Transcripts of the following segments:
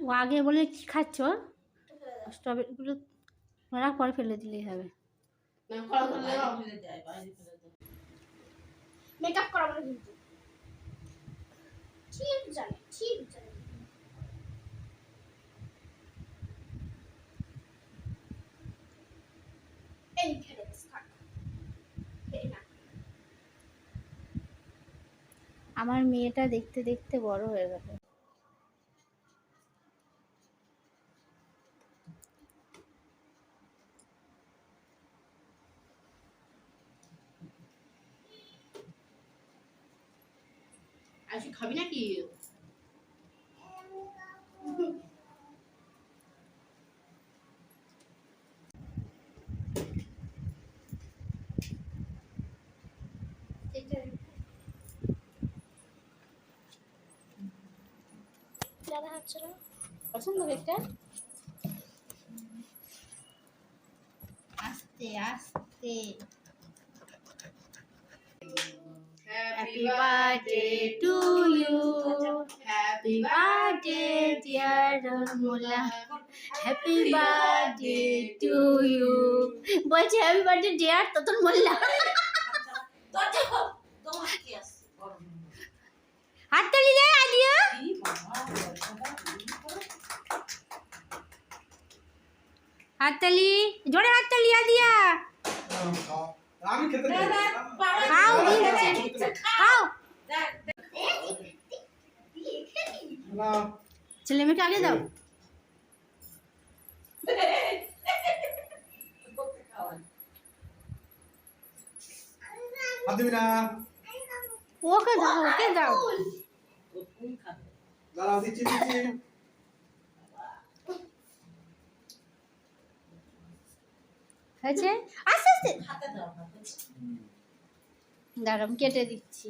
ও আগে বলে কি খাচ্ছ? স্ট্রবেরিগুলো রাখ, পরে ফেলে দিলেই হবে। মেকআপ করা বলে কিন্তু ঠিক জানে এই খেলে থাক না। আমার মেয়েটা দেখতে দেখতে বড় হয়ে গেল। আজকে খাবি নাকি? দাদা হচ্ছে না পছন্দ কেকটা? আস্তে আস্তে। Happy birthday to you. Happy birthday dear Romola. Happy birthday to you. বলছে হ্যাপি বার্থডে ডিয়ার তোতন মোল্লা। হাততালি দে আদিয়া। হাততালি, জোরে হাততালি আদিয়া। আমি খেতে দেব খাও খাও। না ছেলে মেয়েকে আগে দাও। হাত দিবি না ওকে দাও, ওকে দাও। দাঁড়াও দিচ্ছি হয়েছে? আস্তে আস্তে দাঁড়াম, কেটে দিচ্ছি।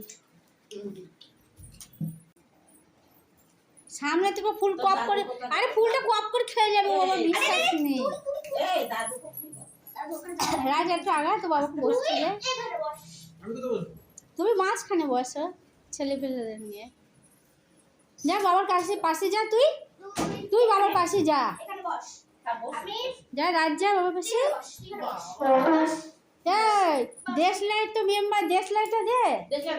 সামনে থেকে ফুল কপ করে, আরে ফুলটা কপ করে খেয়ে যাবে, বাবা বিশ্বাস নেই। রাজ একটু আগা তো বাবাকে বসছিলে, আমি তো বলছি তুমি মাঝখানে বসো ছেলে পেলেদের নিয়ে। যা বাবার কাছে পাশে যা, তুই বাবার পাশে যা, এখানে বস আমি যা রাজ যা বাবার পাশে। বস এই দেশ লাইট তো মেম্বার, দেশ লাইটটা দে। দেখে